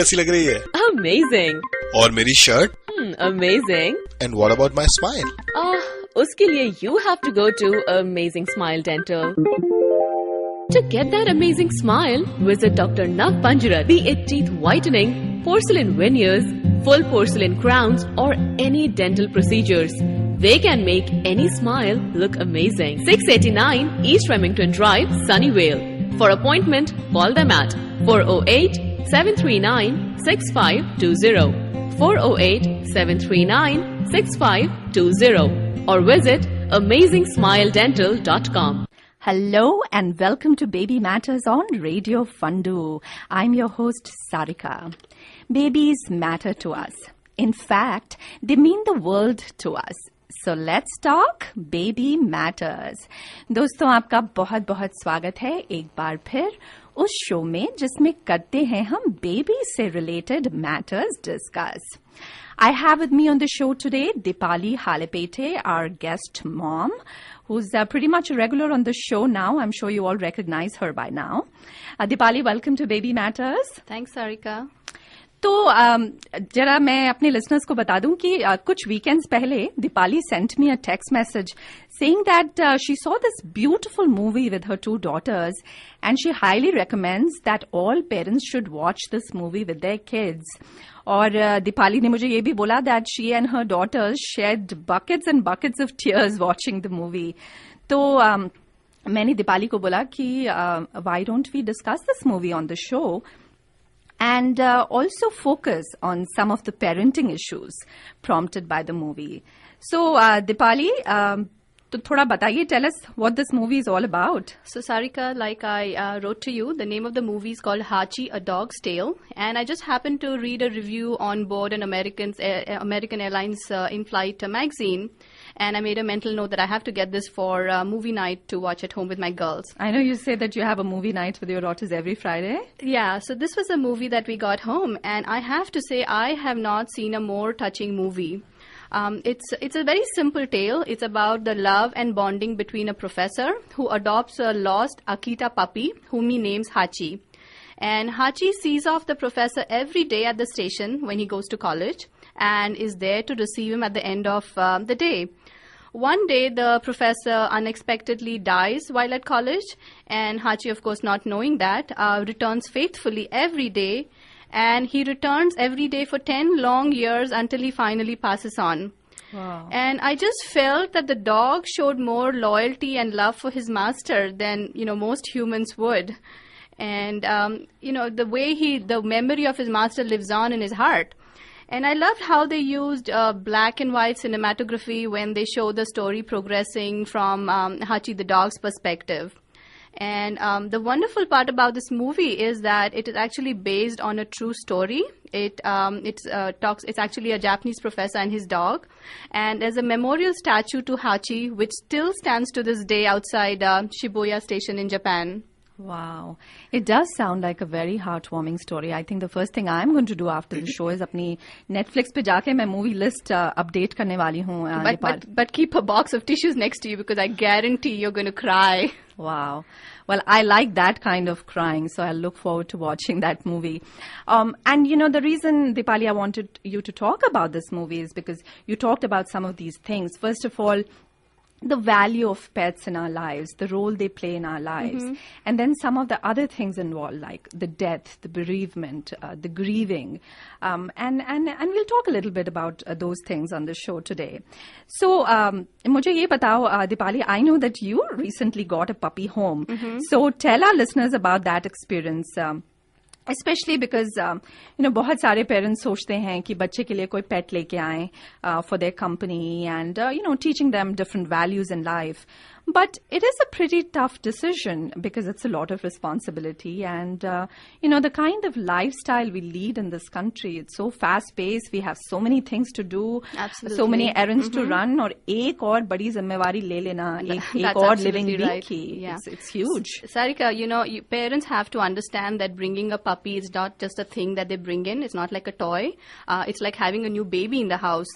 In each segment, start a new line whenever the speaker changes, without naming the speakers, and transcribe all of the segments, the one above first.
कैसी लग रही है?
Amazing.
और मेरी शर्ट?
Amazing.
And what about my smile?
उसके लिए you have to go to Amazing Smile Dental. To get that amazing smile, visit Dr. Nav Panjarat. Be it teeth whitening, porcelain veneers, full porcelain crowns, or any dental procedures. They can make any smile look amazing. 689 East Remington Drive, Sunnyvale. For appointment, call them at 408-739-6520. 408-739-6520. Or visit AmazingSmileDental.com.
Hello and welcome to Baby Matters on Radio Fundu. I'm your host Sarika. Babies matter to us. In fact, they mean the world to us. So let's talk Baby Matters. दोस्तों आपका बहुत बहुत स्वागत है एक बार फिर उस show में जिसमें करते हैं हम बेबी से related matters discuss. I have with me on the show today Dipali Halepete, our guest mom, who's pretty much a regular on the show now. I'm sure you all recognize her by now. Dipali, welcome to Baby Matters.
Thanks, Sarika.
तो जरा मैं अपने listeners को बता दूं कि कुछ weekends पहले Deepali sent me a text message saying that she saw this beautiful movie with her two daughters and she highly recommends that all parents should watch this movie with their kids. और दीपाली ने मुझे ये भी बोला that she and her daughters shed buckets and buckets of tears watching the movie. तो मैंने दीपाली को बोला कि why don't we discuss this movie on the show? And also focus on some of the parenting issues prompted by the movie. So, Dipali, तो थोड़ा बताइए, tell us what this movie is all about.
So, Sarika, like I wrote to you, the name of the movie is called Hachi, A Dog's Tale. And I just happened to read a review on board an American Airlines in-flight magazine. And I made a mental note that I have to get this for movie night to watch at home with my girls. I
know you say that you have a movie night with your daughters every Friday.
Yeah, so this was a movie that we got home. And I have to say, I have not seen a more touching movie. It's a very simple tale. It's about the love and bonding between a professor who adopts a lost Akita puppy, whom he names Hachi. And Hachi sees off the professor every day at the station when he goes to college and is there to receive him at the end of the day. One day, the professor unexpectedly dies while at college, and Hachi, of course, not knowing that, returns faithfully every day, and he returns every day for 10 long years until he finally passes on.
Wow.
And I just felt that the dog showed more loyalty and love for his master than, most humans would. And, the way the memory of his master lives on in his heart. And I loved how they used black and white cinematography when they show the story progressing from Hachi the dog's perspective. And the wonderful part about this movie is that it is actually based on a true story. It's actually a Japanese professor and his dog. And there's a memorial statue to Hachi, which still stands to this day outside Shibuya Station in Japan.
Wow. It does sound like a very heartwarming story. I think the first thing I'm going to do after the show is अपनी Netflix पे जाके मैं movie list update करने वाली हूँ.
But keep a box of tissues next to you because I guarantee you're going to cry.
Wow. Well, I like that kind of crying, so I look forward to watching that movie. And, the reason, Dipali, I wanted you to talk about this movie is because you talked about some of these things. First of all, the value of pets in our lives, the role they play in our lives, and then some of the other things involved, like the death, the bereavement, the grieving, and we'll talk a little bit about those things on the show today. So, मुझे ये बताओ, Dipali, I know that you recently got a puppy home. So, tell our listeners about that experience. Especially because, बहुत सारे parents सोचते हैं कि बच्चे के लिए कोई पेट लेके आएं for their company and, teaching them different values in life. But it is a pretty tough decision because it's a lot of responsibility and, the kind of lifestyle we lead in this country, it's so fast-paced. We have so many things to do,
Absolutely.
So many errands to run और एक और बड़ी जिम्मेवारी ले लेना, एक और living week की.
Yeah.
It's huge.
Sarika, parents have to understand that bringing a puppy is not just a thing that they bring in. It's not like a toy. It's like having a new baby in the house.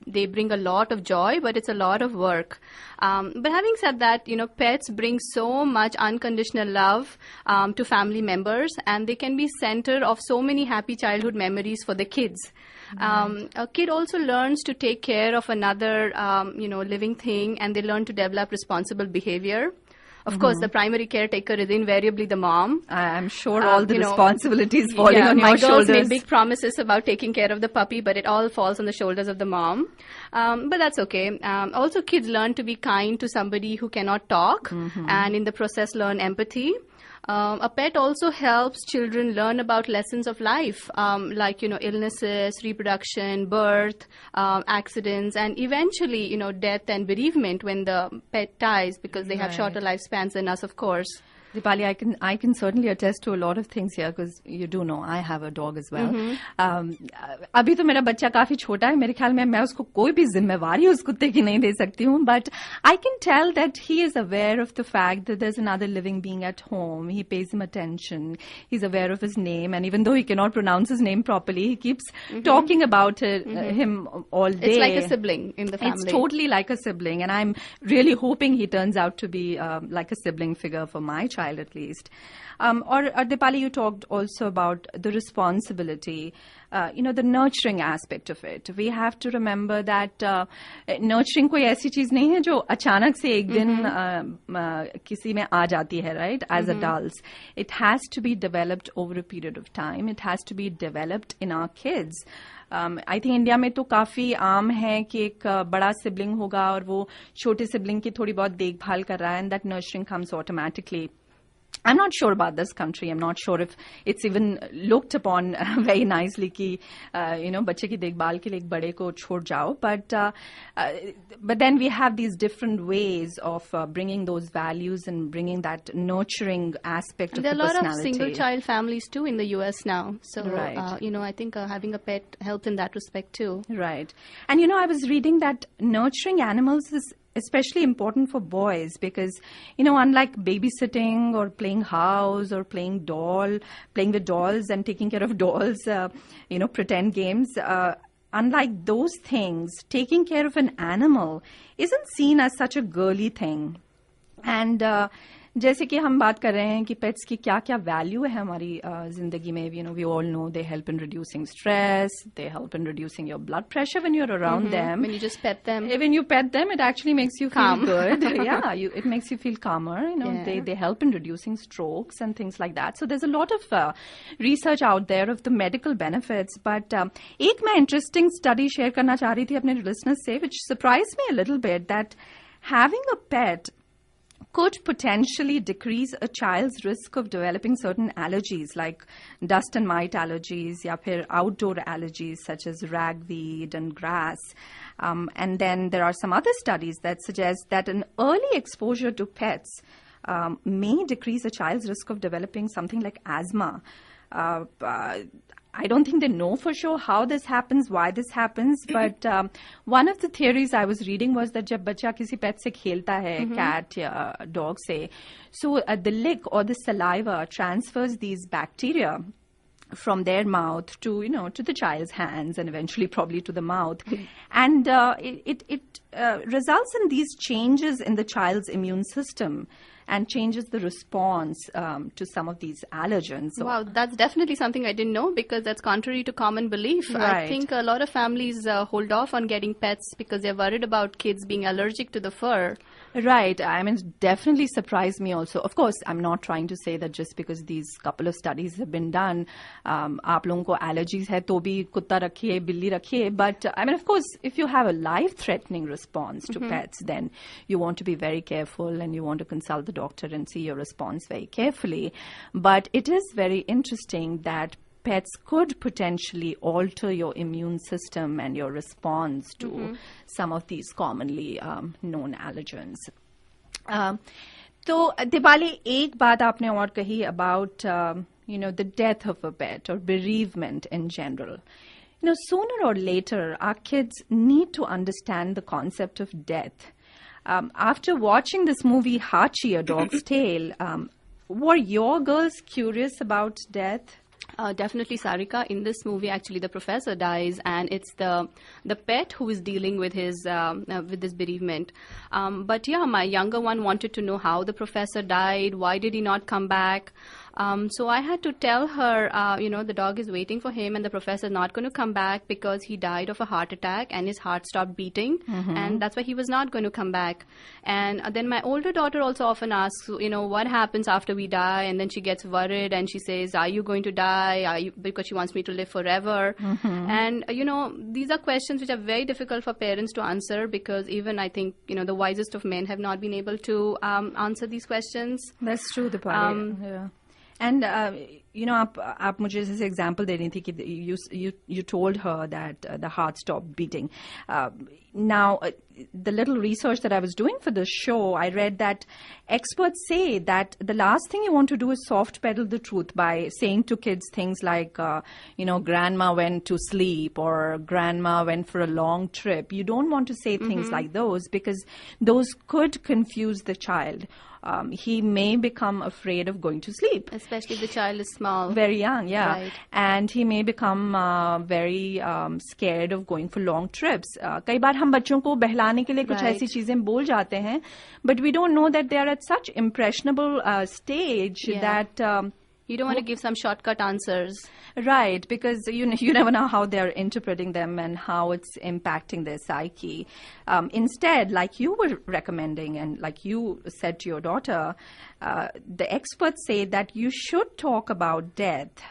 They bring a lot of joy, but it's a lot of work. But having having said that, pets bring so much unconditional love to family members, and they can be center of so many happy childhood memories for the kids. A kid also learns to take care of another, living thing, and they learn to develop responsible behavior. Of course, the primary caretaker is invariably the mom.
I'm sure all the responsibilities falling on my shoulders.
Made big promises about taking care of the puppy, but it all falls on the shoulders of the mom. But that's okay. Also, kids learn to be kind to somebody who cannot talk, and in the process learn empathy. A pet also helps children learn about lessons of life, like, illnesses, reproduction, birth, accidents, and eventually, death and bereavement when the pet dies, because they have shorter lifespans than us, of course.
Dipali, I can certainly attest to a lot of things here, because you do know I have a dog as well. अभी तो मेरा बच्चा काफी छोटा है, मेरे ख्याल में मैं उसको कोई भी जिम्मेवारी उस कुत्ते की नहीं दे सकती हूँ, but I can tell that he is aware of the fact that there's another living being at home. He pays him attention. He's aware of his name, and even though he cannot pronounce his name properly, he keeps talking about him all day.
It's like a sibling in the family.
It's totally like a sibling, and I'm really hoping he turns out to be like a sibling figure for my child at least. Or Dipali, you talked also about the responsibility, the nurturing aspect of it. We have to remember that nurturing कोई ऐसी चीज नहीं है जो अचानक से एक दिन किसी में आ जाती है, right? As adults, it has to be developed over a period of time. It has to be developed in our kids. I think India में तो काफी आम है कि एक बड़ा सिबलिंग होगा और वो छोटे सिबलिंग की थोड़ी बहुत देखभाल कर रहा है, and that nurturing comes automatically. I'm not sure about this country. I'm not sure if it's even looked upon very nicely कि बच्चे की देखभाल के लिए एक बड़े को छोड़ जाओ. But then we have these different ways of bringing those values and bringing that nurturing aspect of the personality.
There are a lot of single-child families too in the U.S. now. So,
right.
I think having a pet helps in that respect too.
Right. And I was reading that nurturing animals is especially important for boys because, unlike babysitting or playing house or playing with dolls and taking care of dolls, pretend games, unlike those things, taking care of an animal isn't seen as such a girly thing. And जैसे कि हम बात कर रहे हैं कि pets की क्या क्या वैल्यू है हमारी जिंदगी में, we all know they help in reducing stress, they help in reducing your blood pressure when you're around them.
When you just pet them.
When you pet them, it actually makes you feel good. Yeah, it makes you feel calmer. They help in reducing strokes and things like that. So there's a lot of research out there of the medical benefits. But एक मैं interesting study share करना चाह रही थी अपने listeners से, which surprised me a little bit, that having a pet could potentially decrease a child's risk of developing certain allergies like dust and mite allergies या फिर outdoor allergies such as ragweed and grass. And then there are some other studies that suggest that an early exposure to pets may decrease a child's risk of developing something like asthma. I don't think they know for sure how this happens, why this happens, but one of the theories I was reading was that जब बच्चा किसी pet से खेलता है, cat या dog से, so the lick or the saliva transfers these bacteria from their mouth to the child's hands and eventually probably to the mouth, and it results in these changes in the child's immune system and changes the response to some of these allergens. So,
wow, that's definitely something I didn't know because that's contrary to common belief.
Right.
I think a lot of families hold off on getting pets because they're worried about kids being allergic to the fur.
Right. I mean, it definitely surprised me also. Of course, I'm not trying to say that just because these couple of studies have been done, आप लोगों को allergies है तो भी कुत्ता रखिए, बिल्ली रखिए. But I mean, of course, if you have a life-threatening response to pets, then you want to be very careful and you want to consult the doctor and see your response very carefully. But it is very interesting that pets could potentially alter your immune system and your response to some of these commonly known allergens. तो दिवाली एक बात आपने और कही about the death of a pet or bereavement in general. Sooner or later, our kids need to understand the concept of death. After watching this movie Hachi, A Dog's Tale, were your girls curious about death?
Definitely Sarika. In this movie, actually, the professor dies, and it's the pet who is dealing with this bereavement. But yeah, my younger one wanted to know how the professor died. Why did he not come back? So I had to tell her, the dog is waiting for him, and the professor is not going to come back because he died of a heart attack and his heart stopped beating, and that's why he was not going to come back. And then my older daughter also often asks, what happens after we die? And then she gets worried and she says, "Are you going to die?" Because she wants me to live forever. And these are questions which are very difficult for parents to answer, because even I think the wisest of men have not been able to answer these questions.
That's true, Dipali. Yeah. And आप मुझे जैसे example दे रही थी कि you told her that the heart stopped beating. Now, the little research that I was doing for this show, I read that experts say that the last thing you want to do is soft pedal the truth by saying to kids things like, grandma went to sleep or grandma went for a long trip. You don't want to say things like those, because those could confuse the child. He may become afraid of going to sleep.
Especially if the child is small.
Very young, yeah.
Right.
And he may become very scared of going for long trips. कई बार हम बच्चों को बहलाने के लिए कुछ ऐसी चीजें बोल जाते हैं, but we don't know that they are at such impressionable stage that...
you don't want to give some shortcut answers.
Right, because you never know how they're interpreting them and how it's impacting their psyche. Instead, like you were recommending and like you said to your daughter, the experts say that you should talk about death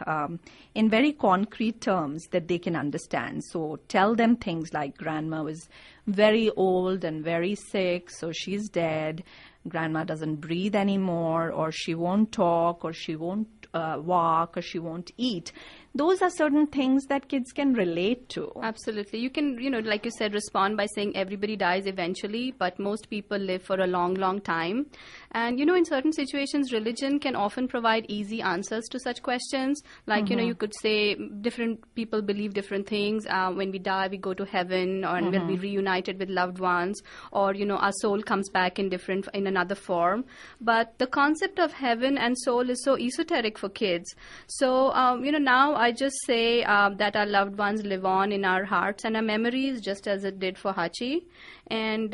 in very concrete terms that they can understand. So tell them things like grandma was very old and very sick, so she's dead. Grandma doesn't breathe anymore, or she won't talk, or she won't walk, or she won't eat. Those are certain things that kids can relate to.
Absolutely. You can, like you said, respond by saying everybody dies eventually, but most people live for a long, long time. And, in certain situations, religion can often provide easy answers to such questions. Like, you could say different people believe different things. When we die, we go to heaven, or we'll be reunited with loved ones, or, our soul comes back in another form. But the concept of heaven and soul is so esoteric for kids. So, now I just say that our loved ones live on in our hearts and our memories, just as it did for Hachi. And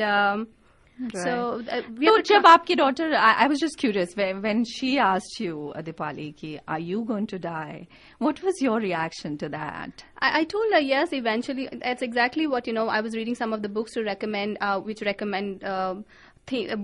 so
जब आपकी daughter, I was just curious, when she asked you, Dipali, ki, are you going to die? What was your reaction to that?
I told her yes, eventually. That's exactly what, I was reading some of the books to recommend,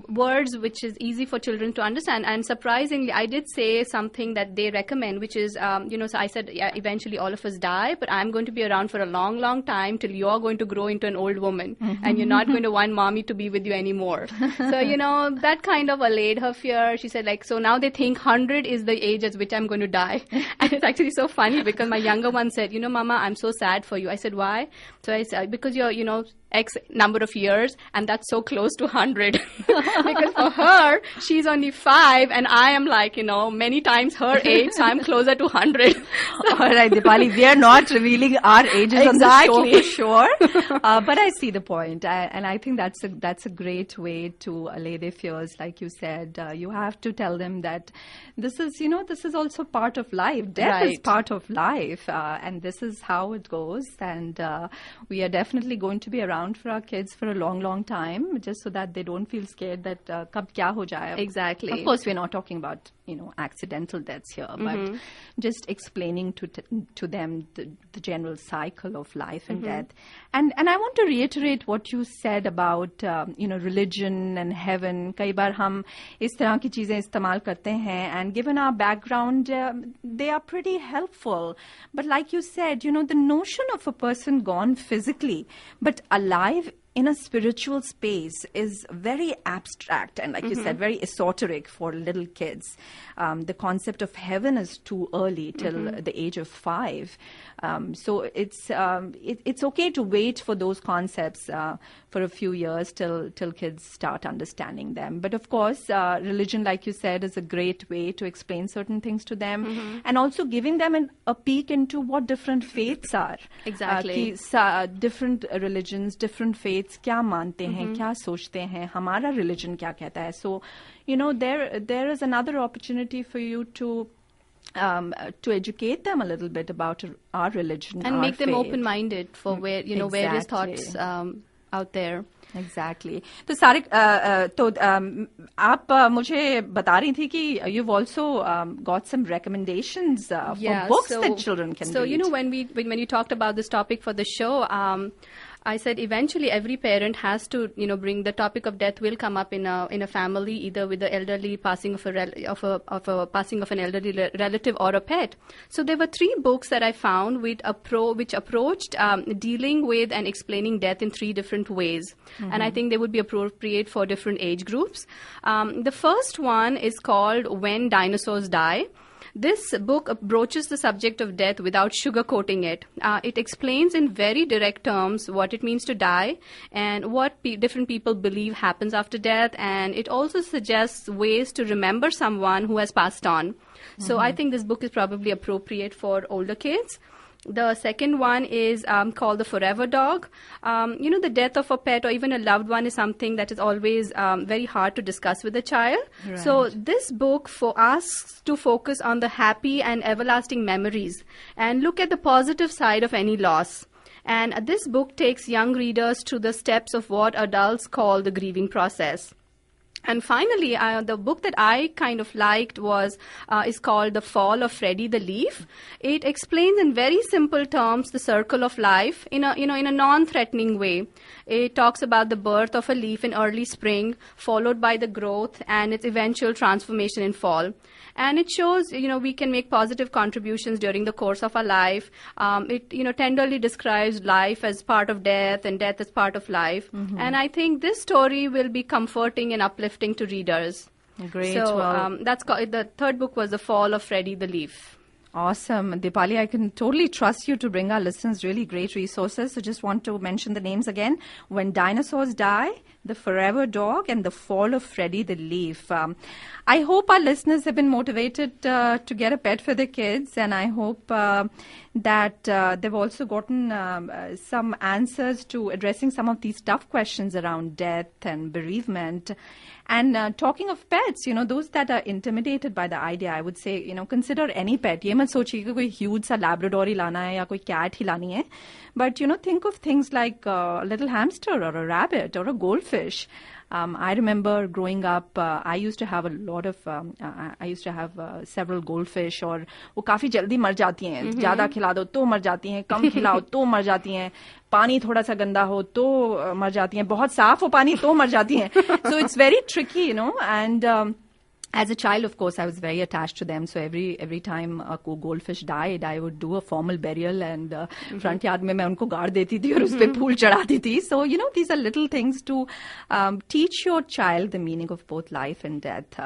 words which is easy for children to understand. And surprisingly, I did say something that they recommend, which is, so I said, yeah, eventually all of us die, but I'm going to be around for a long, long time till you're going to grow into an old woman and you're not going to want mommy to be with you anymore. So, that kind of allayed her fear. She said, so now they think 100 is the age at which I'm going to die. And it's actually so funny because my younger one said, Mama, I'm so sad for you. I said, why? So I said, because you're, X number of years, and that's so close to 100. Because for her, she's only 5, and I am many times her age, so I'm closer to 100.
All right, Dipali, we are not revealing our ages on the show for sure. But I see the point, and I think that's a great way to allay their fears. Like you said, you have to tell them that this is also part of life. Death is part of life, and this is how it goes. And we are definitely going to be around for our kids for a long, long time, just so that they don't feel scared that kab kya ho jaya.
Exactly.
Of course, we're not talking about accidental deaths here, but just explaining to them the general cycle of life and death. And I want to reiterate what you said about religion and heaven. कई बार हम इस तरह की चीजें इस्तेमाल करते हैं, and given our background, they are pretty helpful. But like you said, the notion of a person gone physically but alive in a spiritual space is very abstract and, like you said, very esoteric for little kids. The concept of heaven is too early, till the age of 5. So it's okay to wait for those concepts for a few years till kids start understanding them. But of course, religion, like you said, is a great way to explain certain things to them, and also giving them a peek into what different faiths are.
Exactly.
Different religions, different faiths, क्या मानते हैं, क्या सोचते हैं, हमारा religion क्या कहता है. So, there is another opportunity for you to to educate them a little bit about our religion
And
our
make them
faith.
open-minded for where, various
Exactly.
thoughts out there.
Exactly. तो सारे तो आप मुझे बता रही थी कि you've also got some recommendations for books that children can read.
When you talked about this topic for the show, I said eventually every parent has to, bring the topic of death will come up in a family, either with the elderly passing of passing of an elderly relative or a pet. So there were 3 books that I found which approached dealing with and explaining death in 3 different ways, and I think they would be appropriate for different age groups. The first one is called When Dinosaurs Die. This book broaches the subject of death without sugarcoating it. It explains in very direct terms what it means to die and what different people believe happens after death, and it also suggests ways to remember someone who has passed on. So I think this book is probably appropriate for older kids. The second one is called The Forever Dog. The death of a pet or even a loved one is something that is always very hard to discuss with a child.
Right.
So this book asks to focus on the happy and everlasting memories and look at the positive side of any loss. And this book takes young readers through the steps of what adults call the grieving process. And finally, the book that I kind of liked is called The Fall of Freddie the Leaf. It explains in very simple terms the circle of life in a non-threatening way. It talks about the birth of a leaf in early spring, followed by the growth and its eventual transformation in fall. And it shows, we can make positive contributions during the course of our life. It, tenderly describes life as part of death and death as part of life. And I think this story will be comforting and uplifting to readers.
Great.
So
Well,
that's the third book was The Fall of Freddie the Leaf.
Awesome. Dipali, I can totally trust you to bring our listeners really great resources. So just want to mention the names again. When Dinosaurs Die, The Forever Dog, and The Fall of Freddie the Leaf. I hope our listeners have been motivated to get a pet for their kids, and I hope that they've also gotten some answers to addressing some of these tough questions around death and bereavement. And talking of pets, those that are intimidated by the idea, I would say, consider any pet. ये मत सोचिए कि कोई huge सा Labrador ही लाना है या कोई cat ही लानी है. But, think of things like a little hamster or a rabbit or a goldfish. I remember growing up, I used to have several goldfish, और वो काफी जल्दी मर जाती हैं. ज्यादा खिला दो तो मर जाती हैं, कम खिलाओ तो मर जाती हैं, पानी थोड़ा सा गंदा हो तो मर जाती हैं, बहुत साफ हो पानी तो मर जाती हैं. So it's very tricky, and as a child, of course, I was very attached to them. So every time a goldfish died, I would do a formal burial, and front yard में मैं उनको गाड़ देती थी और उस पे फूल चढ़ाती थी. So these are little things to teach your child the meaning of both life and death.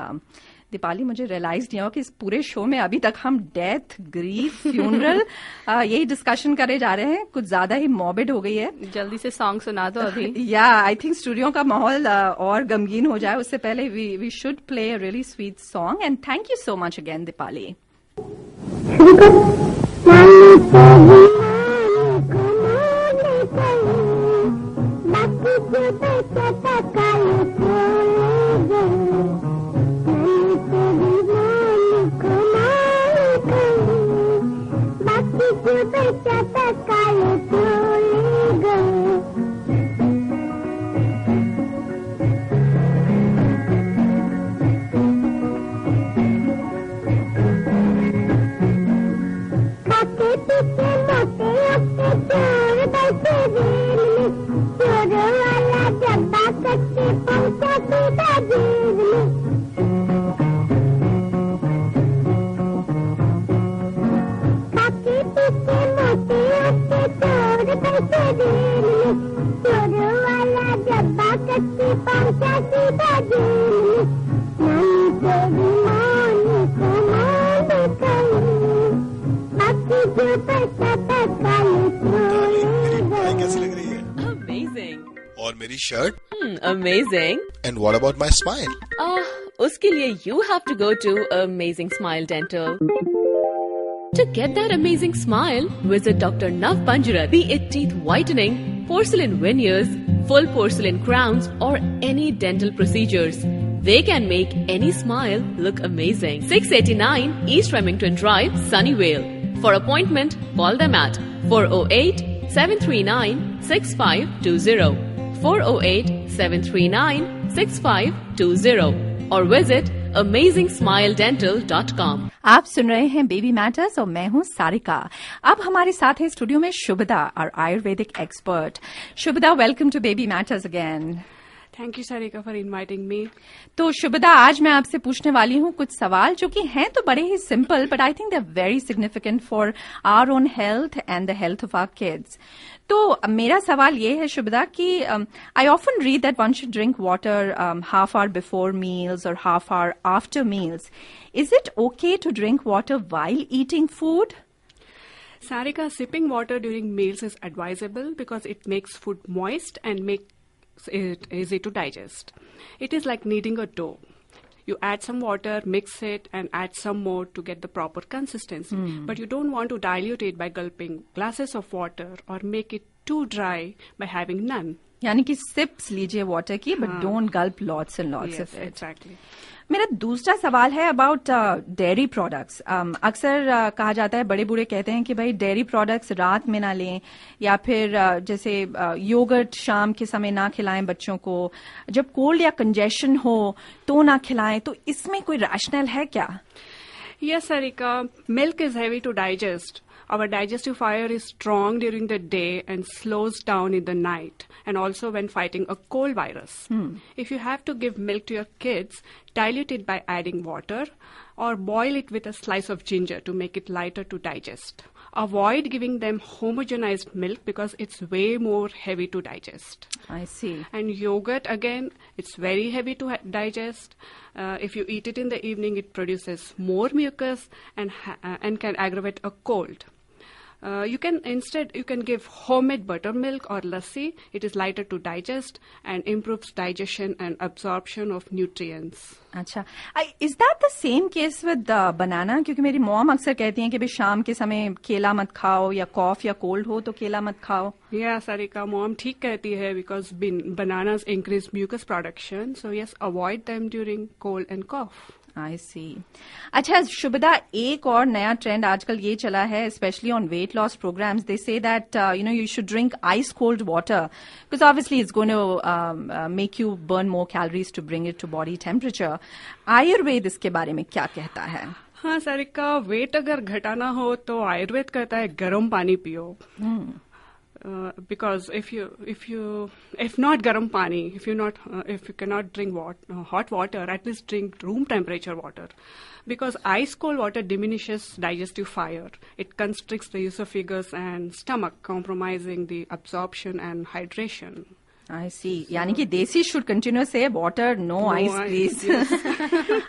Deepali, मुझे रियलाइज नहीं हुआ कि इस पूरे शो में अभी तक हम डेथ, ग्रीफ, फ्यूनरल यही डिस्कशन करे जा रहे हैं. कुछ ज्यादा ही मॉर्बिड हो गई है.
जल्दी से सॉन्ग सुना दो अभी.
या आई थिंक स्टूडियो का माहौल और गमगीन हो जाए उससे पहले we should play a really sweet song. And thank you so much again Deepali.
कैसी लग रही है?
Amazing.
और मेरी शर्ट?
Amazing.
And what about my smile?
उसके लिए you have to go to Amazing Smile Dental. To get that amazing smile, visit Dr. Nav Panjura, be it teeth whitening, porcelain veneers, full porcelain crowns, or any dental procedures. They can make any smile look amazing. 689 East Remington Drive, Sunnyvale. For appointment, call them at 408-739-6520, 408-739-6520 or visit AmazingSmileDental.com.
आप सुन रहे हैं baby matters और मैं हूं सारिका. अब हमारे साथ है स्टूडियो में शुभदा, और ayurvedic expert. Shubhada, welcome to baby matters again.
Thank you Sarika for inviting me.
तो शुभदा, आज मैं आपसे पूछने वाली हूँ कुछ सवाल जो कि हैं तो बड़े ही simple, but I think they are very significant for our own health and the health of our kids. तो मेरा सवाल ये है शुभदा कि I often read that one should drink water half hour before meals और half hour after meals. Is it okay to drink water while eating food?
Sarika, sipping water during meals is advisable because it makes food moist and makes it easy to digest. It is like kneading a dough. You add some water, mix it, and add some more to get the proper consistency. But you don't want to dilute it by gulping glasses of water or make it too dry by having none.
यानी कि sips लीजिए water की, but don't Gulp lots and lots of it.
Exactly.
मेरा दूसरा सवाल है about dairy products. अक्सर कहा जाता है, बड़े बूढ़े कहते हैं कि भाई डेयरी प्रोडक्ट्स रात में ना लें, या फिर जैसे योगर्ट शाम के समय ना खिलाएं बच्चों को, जब कोल्ड या कंजेशन हो तो ना खिलाएं. तो इसमें कोई रैशनल है क्या?
Yes, Sarika, milk is heavy to digest. Our digestive fire is strong during the day and slows down in the night, and also when fighting a cold virus. If you have to give milk to your kids, dilute it by adding water or boil it with a slice of ginger to make it lighter to digest. Avoid giving them homogenized milk because it's way more heavy to digest.
I see.
And yogurt, again, it's very heavy to digest. If you eat it in the evening, it produces more mucus and can aggravate a cold. You can give homemade buttermilk or lassi. It is lighter to digest and improves digestion and absorption of nutrients.
अच्छा, is that the same case with banana? क्योंकि मेरी mom अक्सर कहती हैं कि भाई शाम के समय केला मत खाओ, या कॉफ या कोल्ड हो तो केला मत खाओ.
Yeah, Sarika, mom ठीक कहती है because bananas increase mucus production. So yes, avoid them during cold and cough.
आई सी. अच्छा शुभदा, एक और नया ट्रेंड आजकल ये चला है, specially on weight loss programmes. They say that you should drink ice cold water because obviously it's going to make you burn more calories to bring it to body temperature. Ayurveda इसके बारे में क्या कहता है?
हाँ सारिका, वेट अगर घटाना हो तो आयुर्वेद कहता है गर्म पानी पियो. Because if not garam pani, if you cannot drink hot water, at least drink room temperature water, because ice cold water diminishes digestive fire. It constricts the esophagus and stomach, compromising the absorption and hydration.
I see. यानी कि देसी should continue say water, no ice, please.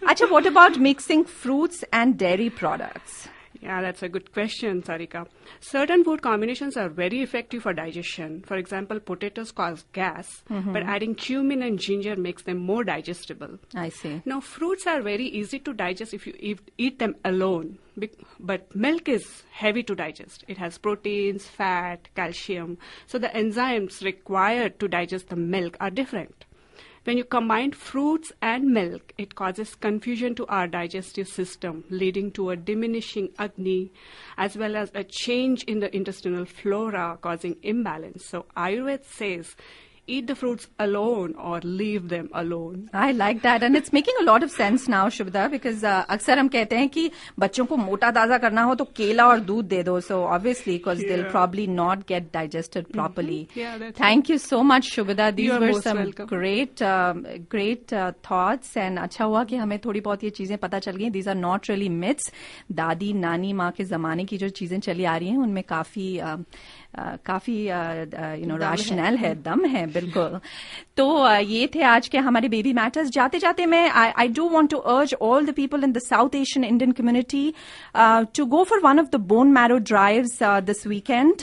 अच्छा, what about mixing fruits and dairy products?
Yeah, that's a good question, Sarika. Certain food combinations are very effective for digestion. For example, potatoes cause gas, but adding cumin and ginger makes them more digestible.
I see.
Now, fruits are very easy to digest if you eat them alone. But milk is heavy to digest. It has proteins, fat, calcium. So the enzymes required to digest the milk are different. When you combine fruits and milk, it causes confusion to our digestive system, leading to a diminishing Agni, as well as a change in the intestinal flora, causing imbalance. So Ayurveda says, eat the fruits alone or leave them alone.
I like that, and it's making a lot of sense now, Shubhda, because अक्सर हम कहते हैं कि बच्चों को मोटा ताजा करना हो तो केला और दूध दे दो. So obviously, because they'll probably not get digested properly.
Yeah, that's
Thank you so much, Shubhda. These
You are
were
most
some
welcome.
great thoughts, and अच्छा हुआ कि हमें थोड़ी बहुत ये चीजें पता चल गई. These are not really myths. दादी नानी माँ के जमाने की जो चीजें चली आ रही हैं उनमें काफी रैशनल है, दम है, बिल्कुल. तो ये थे आज के हमारे बेबी मैटर्स. जाते जाते मैं I do want to urge all the people in the South Asian Indian community to go for one of the bone marrow drives this weekend.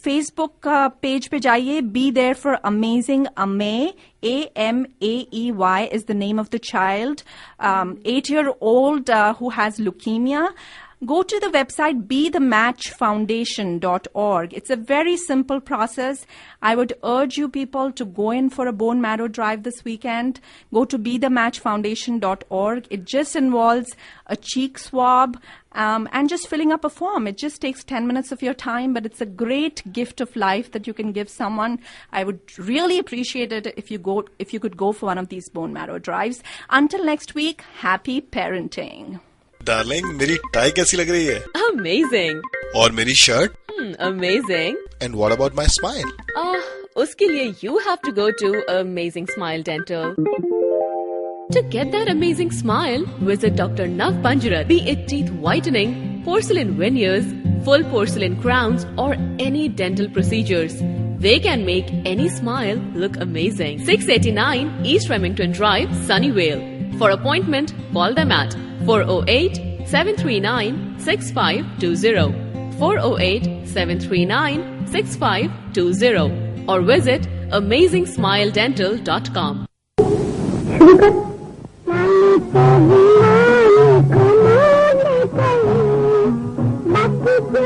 Facebook page पे जाइए, be there for amazing Amaey. AMAEY is the name of the child, 8-year-old who has leukemia. go to the website bethematchfoundation.org. It's a very simple process. I would urge you people to go in for a bone marrow drive this weekend. Go to bethematchfoundation.org. It just involves a cheek swab and just filling up a form. It just takes 10 minutes of your time, but it's a great gift of life that you can give someone. I would really appreciate it if you could go for one of these bone marrow drives. Until next week, happy parenting.
Darling मेरी tie कैसी लग रही है?
Amazing.
और मेरी शर्ट?
Amazing.
And what about my smile?
उसके लिए you have to go to Amazing Smile Dental. To get that amazing smile, visit Dr. Nav Panjara, be it teeth whitening, porcelain veneers, full porcelain crowns, or any dental procedures. They can make any smile look amazing. 689 East Remington Drive, Sunnyvale. For appointment, call them at 408-739-6520, 408-739-6520, or visit AmazingSmileDental.com.
Back to the